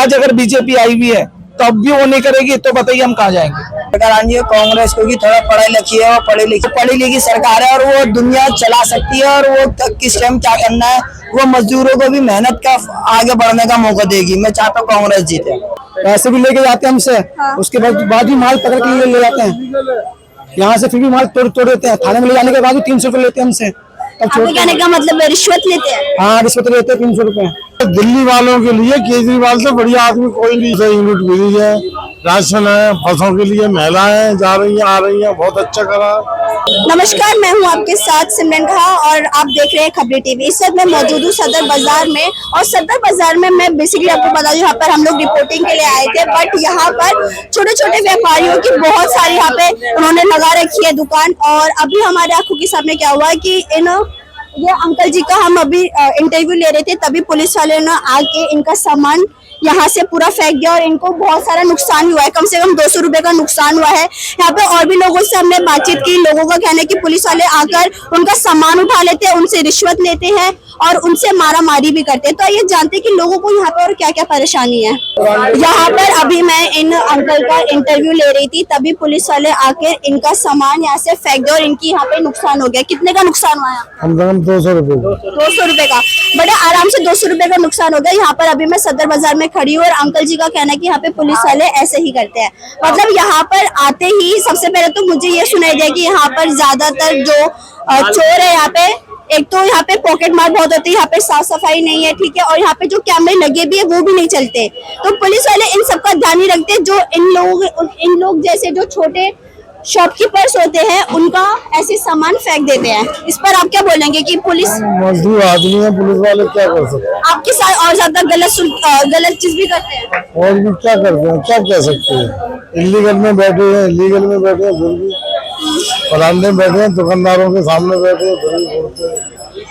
आज अगर बीजेपी आई हुई है तो अब भी वो नहीं करेगी तो बताइए हम कहाँ जाएंगे। सरकार आनी है कांग्रेस को, थोड़ा पढ़ाई लिखी है और पढ़ी लिखी सरकार है और वो दुनिया चला सकती है और वो किस टाइम क्या करना है वो मजदूरों को भी मेहनत का आगे बढ़ने का मौका देगी। मैं चाहता हूँ कांग्रेस जीते। पैसे भी लेके जाते हैं हमसे, उसके बाद भी माल पकड़ के ले जाते हैं यहाँ से, फिर भी माल तोड़ देते हैं। थाने में ले जाने के बाद भी 300 रुपए लेते हैं हमसे। आपके कहने का मतलब रिश्वत लेते हैं? हाँ, रिश्वत लेते हैं 300 रुपए। दिल्ली वालों के लिए केजरीवाल से बढ़िया आदमी कोई नहीं। यूनिट मिली है, राशन है, बसों के लिए महिलाएं जा रही हैं, आ रही हैं, बहुत अच्छा करा। नमस्कार, मैं हूं आपके साथ सिमरन खा और आप देख रहे हैं खबरी टीवी। इस वक्त मैं मौजूद हूं सदर बाजार में और सदर बाजार में मैं बेसिकली आपको बता दूं यहाँ पर हम लोग रिपोर्टिंग के लिए आए थे, बट यहाँ पर छोटे छोटे व्यापारियों की बहुत सारी यहाँ पे उन्होंने लगा रखी है दुकान। और अभी हमारे आंखों के सामने क्या हुआ कि ये अंकल जी का हम अभी इंटरव्यू ले रहे थे, तभी पुलिस वाले ने आके इनका सामान यहाँ से पूरा फेंक दिया और इनको बहुत सारा नुकसान हुआ है। कम से कम 200 रुपए का नुकसान हुआ है। यहाँ पे और भी लोगों से हमने बातचीत की। लोगों का कहना है कि पुलिस वाले आकर उनका सामान उठा लेते हैं, उनसे रिश्वत लेते हैं और उनसे मारा मारी भी करते हैं। तो ये जानते हैं कि लोगों को यहाँ पे और क्या क्या परेशानी है। यहाँ पर अभी मैं इन अंकल का इंटरव्यू ले रही थी, तभी पुलिस वाले आकर इनका सामान यहाँ से फेंक दिया और इनकी यहाँ पे नुकसान हो गया। कितने का नुकसान हुआ? कम से कम 200 रुपए। 200 रुपए का? बड़े आराम से 200 रुपए का नुकसान हो गया। यहाँ पर अभी मैं सदर बाजार में खड़ी हूँ और अंकल जी का कहना है कि यहाँ पे पुलिस वाले ऐसे ही करते हैं। मतलब यहाँ पर आते ही सबसे पहले तो मुझे ये सुनाई दिया कि यहाँ पर ज्यादातर जो चोर है, यहाँ पे एक तो यहाँ पे पॉकेट मार बहुत होती है, यहाँ पे साफ सफाई नहीं है, ठीक है, और यहाँ पे जो कैमरे लगे भी है वो भी नहीं चलते। तो पुलिस वाले इन सबका ध्यान नहीं रखते। जो इन लोग जैसे जो छोटे शॉपकीपर्स होते हैं उनका ऐसे सामान फेंक देते हैं। इस पर आप क्या बोलेंगे कि पुलिस मजदूर आदमी है, पुलिस वाले क्या कर सकते हैं? आपके साथ और ज्यादा गलत चीज भी करते हैं? और भी क्या करते हैं, क्या कह सकते हैं। इलीगल में बैठे हैं, लीगल में बैठे हैं, फिर भी परांडे बैठे हैं, दुकानदारों के सामने बैठे हैं, फिर भी बोलते हैं।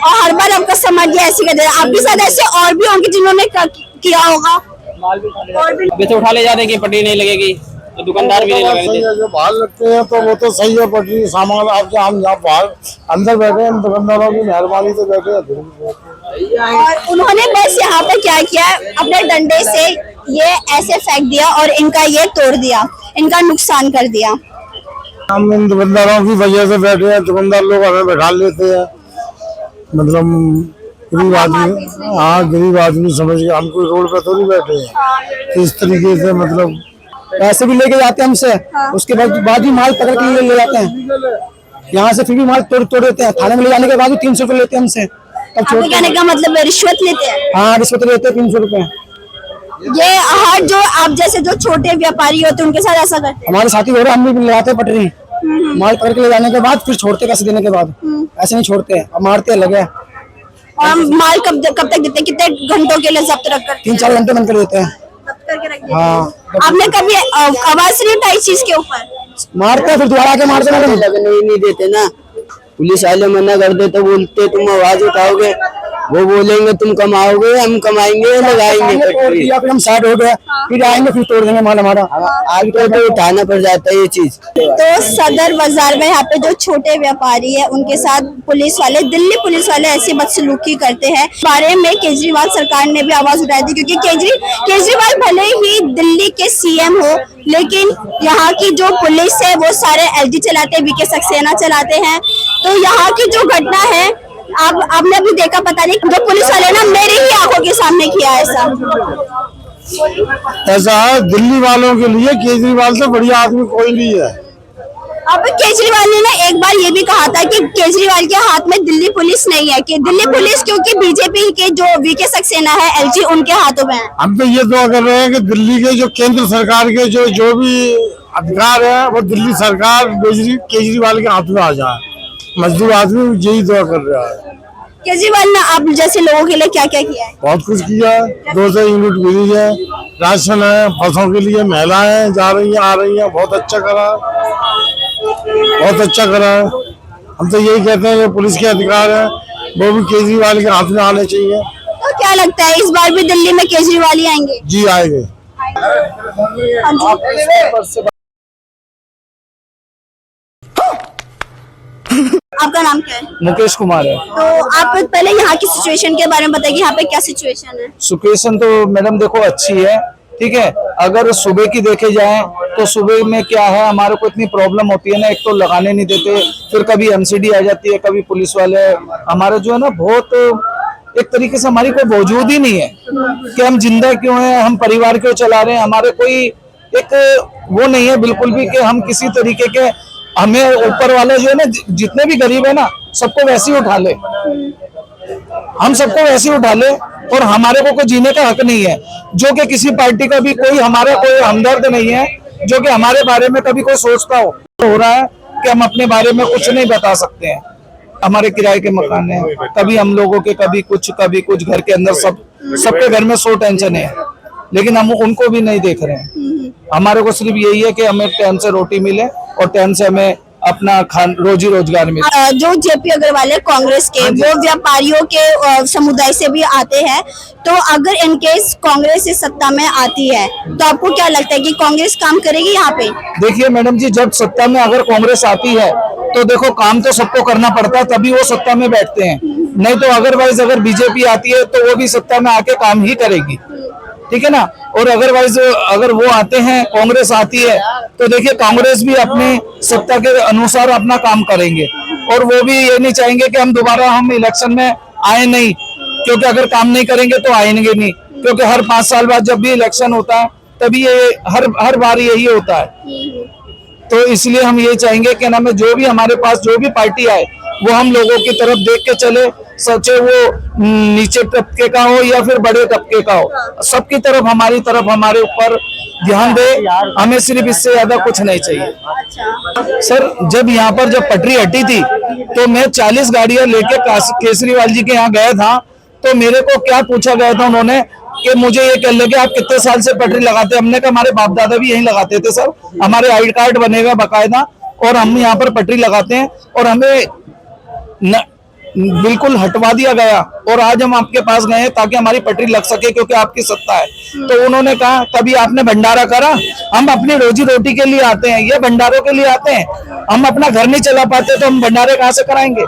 और हर बार आपका समाज ये ऐसे करते हैं। आपके साथ ऐसे और भी होंगे जिन्होंने किया होगा? और भी अभी तो उठा ले जाते हैं कि पटरी नहीं लगेगी तो दुकानदार भी नहीं लगाएंगे। जो बाहर लगते हैं तो वो तो सही है, पटरी सामान आपके हम यहाँ बाहर अंदर बैठे हैं, दुकानदारों की मेहरबानी से बैठे हैं। और उन्होंने बस यहाँ पर क्या किया, अपने डंडे से ये ऐसे फेंक दिया और इनका ये तोड़ दिया, इनका नुकसान कर दिया। हम इन दुकानदारों की वजह से बैठे हैं, दुकानदार लोग हमें बैठा लेते हैं। मतलब गरीब आदमी, हाँ गरीब आदमी समझ के, हम कोई रोड पे थोड़ी बैठे हैं। इस तरीके से मतलब पैसे भी लेके जाते हैं हमसे, उसके बाद भी माल पकड़ के ले जाते हैं यहाँ से, फिर भी माल तोड़ देते हैं। थाने में ले जाने के बाद भी 300 रुपए लेते हैं हमसे। आपके कहने का मतलब रिश्वत लेते हैं? हाँ, रिश्वत लेते हैं 300 रुपए। ये हर जो आप जैसे जो छोटे व्यापारी होते हैं उनके साथ ऐसा करते हैं? हमारे साथी हो रहे, हम भी लगाते हैं पटरी, माल पकड़ के ले जाने के बाद फिर छोड़ते, पैसे देने के बाद ऐसे नहीं छोड़ते, अब मारते लगे। और माल कब तक देते हैं? कितने घंटों के लिए जब्त रखकर? 3-4 घंटे बंद कर देते हैं। हाँ। आपने कभी आवाज नहीं उठाई इस चीज के ऊपर? मारते हैं, फिर दोबारा के मारते हैं। लगने नहीं देते ना, पुलिस वाले मना कर दे तो बोलते तुम आवाज उठाओगे, वो बोलेंगे तुम कमाओगे, हम कमाएंगे, लगाएंगे, फिर हम साइड हो गए, फिर आएंगे, फिर तोड़ देंगे माल हमारा। आजकल तो उठाना पड़ जाता है ये चीज। तो सदर बाजार में यहाँ पे जो छोटे व्यापारी है उनके साथ पुलिस वाले, दिल्ली पुलिस वाले ऐसी बदसलूकी करते हैं। बारे में केजरीवाल सरकार ने भी आवाज उठाई थी, क्योंकि केजरीवाल भले ही दिल्ली के सीएम हो, लेकिन यहाँ की जो पुलिस है वो सारे एलजी चलाते हैं, वीके सक्सेना चलाते हैं। तो यहाँ की जो घटना है आपने भी देखा, पता नहीं जो पुलिस वाले ना मेरे ही आंखों के सामने किया ऐसा है। दिल्ली वालों के लिए केजरीवाल से बढ़िया आदमी कोई नहीं है। अब केजरीवाल ने ना एक बार ये भी कहा था कि केजरीवाल के हाथ में दिल्ली पुलिस नहीं है, कि दिल्ली पुलिस क्योंकि बीजेपी के जो वीके सक्सेना है एलजी उनके हाथों में है। हम तो ये दुआ कर रहे हैं कि दिल्ली के जो केंद्र सरकार के जो भी अधिकार है वो दिल्ली सरकार केजरीवाल के हाथ में आ जाए। मजदूर आदमी यही दुआ कर रहा है। केजरीवाल ने आप जैसे लोगों के लिए क्या क्या किया है? बहुत कुछ किया है। 200 यूनिट मिली है, राशन है, बसों के लिए महिलाएं जा रही हैं, आ रही हैं, बहुत अच्छा करा, बहुत अच्छा करा है। हम तो यही कहते हैं कि पुलिस के अधिकार है वो भी केजरीवाल के हाथ में आने चाहिए। तो क्या लगता है इस बार भी दिल्ली में केजरीवाल ही आएंगे? जी आएंगे। आपका नाम क्या है? मुकेश कुमार है। तो आप पहले यहाँ की सिचुएशन के बारे में बताइए, यहाँ पे क्या सिचुएशन है? सिचुएशन तो मैडम देखो अच्छी है, ठीक है। अगर सुबह की देखे जाए तो सुबह में क्या है, हमारे को इतनी प्रॉब्लम होती है ना, एक तो लगाने नहीं देते, फिर कभी एमसीडी आ जाती है, कभी पुलिस वाले, हमारे जो है ना बहुत एक तरीके से हमारी कोई वजूद ही नहीं है कि हम जिंदा क्यों हैं, हम परिवार क्यों चला रहे हैं, हमारे कोई एक वो नहीं है बिल्कुल भी कि हम किसी तरीके के, हमें ऊपर वाला जो है ना जितने भी गरीब है ना सबको वैसे ही उठा ले, हम सबको वैसे ही उठा ले, और हमारे को कोई जीने का हक नहीं है। जो कि किसी पार्टी का भी कोई हमारा कोई हमदर्द नहीं है जो कि हमारे बारे में कभी कोई सोचता हो रहा है कि हम अपने बारे में कुछ नहीं बता सकते हैं। हमारे किराए के मकान है, कभी हम लोगों के कभी कुछ घर के अंदर सबके घर में 100 टेंशन है, लेकिन हम उनको भी नहीं देख रहे हैं। हमारे को सिर्फ यही है कि हमें टाइम से रोटी मिले और टाइम से हमें अपना रोजी रोजगार मिले। जो जेपी अग्रवाल है कांग्रेस के, वो व्यापारियों के समुदाय से भी आते हैं, तो अगर इनकेस कांग्रेस इस सत्ता में आती है तो आपको क्या लगता है कि कांग्रेस काम करेगी यहाँ पे? देखिए मैडम जी, जब सत्ता में अगर कांग्रेस आती है तो देखो काम तो सबको करना पड़ता है, तभी वो सत्ता में बैठते हैं, नहीं तो अदरवाइज अगर बीजेपी आती है तो वो भी सत्ता में आके काम ही करेगी, ठीक है ना। और अदरवाइज अगर वो आते हैं, कांग्रेस आती है, तो देखिए कांग्रेस भी अपनी सत्ता के अनुसार अपना काम करेंगे, और वो भी ये नहीं चाहेंगे कि हम दोबारा इलेक्शन में आए नहीं, क्योंकि अगर काम नहीं करेंगे तो आएंगे नहीं, क्योंकि हर 5 साल बाद जब भी इलेक्शन होता है तभी ये हर बार यही होता है। तो इसलिए हम ये चाहेंगे कि ना, जो भी हमारे पास जो भी पार्टी आए वो हम लोगों की तरफ देख के चले, सचे वो नीचे तबके का हो या फिर बड़े तबके का हो, सबकी तरफ हमारे ऊपर ध्यान दे, हमें सिर्फ इससे ज्यादा कुछ नहीं चाहिए। सर जब यहाँ पर जब पटरी हटी थी तो मैं 40 गाड़ियां लेके केजरीवाल जी के यहाँ गया था, तो मेरे को क्या पूछा गया था उन्होंने कि मुझे ये कह लगे आप कितने साल से पटरी लगाते हैं। हमने कहा हमारे बाप दादा भी यही लगाते थे सर, हमारे आई कार्ड बनेगा बाकायदा, और हम यहाँ पर पटरी लगाते हैं, और हमें बिल्कुल हटवा दिया गया, और आज हम आपके पास गए हैं ताकि हमारी पटरी लग सके, क्योंकि आपकी सत्ता है। तो उन्होंने कहा कभी आपने भंडारा करा? हम अपनी रोजी रोटी के लिए आते हैं, ये भंडारों के लिए आते हैं, हम अपना घर नहीं चला पाते तो हम भंडारे कहाँ से कराएंगे?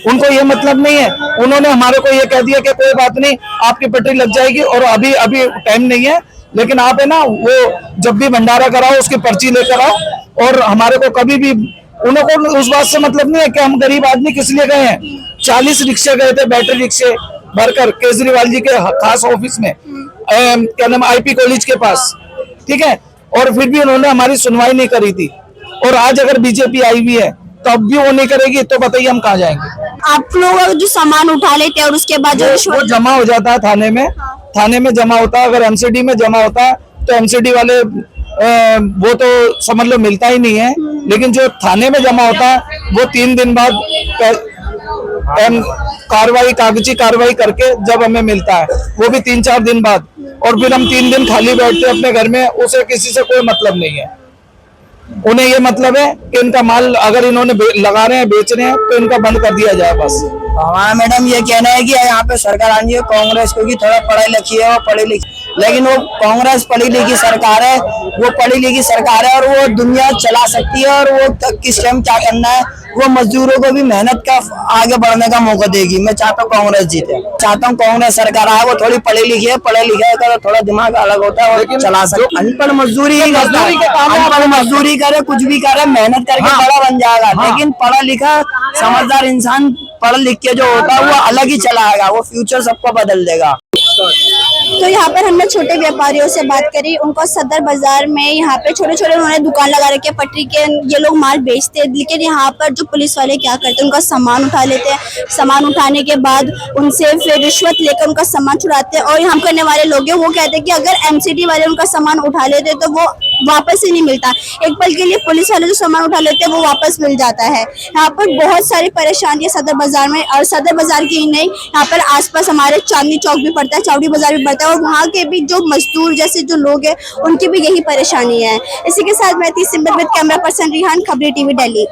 उनको ये मतलब नहीं है। उन्होंने हमारे को ये कह दिया कि कोई बात नहीं, आपकी पटरी लग जाएगी, और अभी टाइम नहीं है, लेकिन आप है ना वो जब भी भंडारा कराओ उसकी पर्ची लेकर आओ, और हमारे को कभी भी उनको उस बात से मतलब नहीं है कि हम गरीब आदमी किस लिए गए हैं। 40 रिक्शे गए थे, बैटरी रिक्शे भरकर केजरीवाल जी के खास ऑफिस में, क्या नाम, आईपी कॉलेज के पास, ठीक है, और फिर भी उन्होंने हमारी सुनवाई नहीं करी थी। और आज अगर बीजेपी आई हुई है तो अब भी वो नहीं करेगी, तो बताइए हम कहाँ जाएंगे? आप लोग जो सामान उठा लेते हैं और उसके बाद वो जमा हो जाता है थाने में जमा होता है। अगर एमसीडी में जमा होता है तो एमसीडी वाले वो तो समझ लो मिलता ही नहीं है, लेकिन जो थाने में जमा होता है वो 3 दिन बाद कागजी कार्रवाई करके जब हमें मिलता है, वो भी 3-4 दिन बाद, और फिर हम 3 दिन खाली बैठते हैं अपने घर में। उसे किसी से कोई मतलब नहीं है, उन्हें ये मतलब है कि इनका माल अगर इन्होंने लगा रहे हैं, बेच रहे हैं, तो इनका बंद कर दिया जाए बस। हमारा मैडम ये कहना है कि यहाँ पे सरकार आनी है कांग्रेस को, कि थोड़ा पढ़ाई लिखी है, वो पढ़ी लिखी, लेकिन वो कांग्रेस पढ़ी लिखी सरकार है, वो पढ़ी लिखी सरकार है, और वो दुनिया चला सकती है, और वो किस टाइम क्या करना है, वो मजदूरों को भी मेहनत का आगे बढ़ने का मौका देगी। मैं चाहता हूँ कांग्रेस जीते, चाहता हूँ कांग्रेस सरकार आए, वो थोड़ी पढ़ी लिखी है, पढ़े लिखे का थोड़ा दिमाग अलग होता है, और चला सकते। अनपढ़ मजदूरी ही करता है, अनपढ़ मजदूरी करे, कुछ भी करे, मेहनत करके बड़ा बन जाएगा, लेकिन पढ़ा लिखा समझदार इंसान पढ़ लिख के जो होता है वो अलग ही चलाएगा, वो फ्यूचर सबको बदल देगा। तो यहाँ पर हमने छोटे व्यापारियों से बात करी, उनको सदर बाजार में यहाँ पे छोटे छोटे उन्होंने दुकान लगा रखे हैं, पटरी के ये लोग माल बेचते हैं, लेकिन यहाँ पर जो पुलिस वाले क्या करते हैं, उनका सामान उठा लेते हैं, सामान उठाने के बाद उनसे फिर रिश्वत लेकर उनका सामान छुड़ाते हैं। और यहाँ करने वाले लोग हैं वो कहते हैं कि अगर एमसीडी वाले उनका सामान उठा लेते तो वो वापस ही नहीं मिलता, एक पल के लिए पुलिस वाले जो सामान उठा लेते हैं वो वापस मिल जाता है। यहाँ पर बहुत सारी परेशानी है सदर बाजार में, और सदर बाजार की ही नहीं, यहाँ पर आसपास हमारे चांदनी चौक भी पड़ता है, चावड़ी बाजार भी पड़ता है, और वहाँ के भी जो मजदूर जैसे जो लोग हैं उनकी भी यही परेशानी है। इसी के साथ मैं थी symbol with camera person Rihan, खबरी टीवी दिल्ली।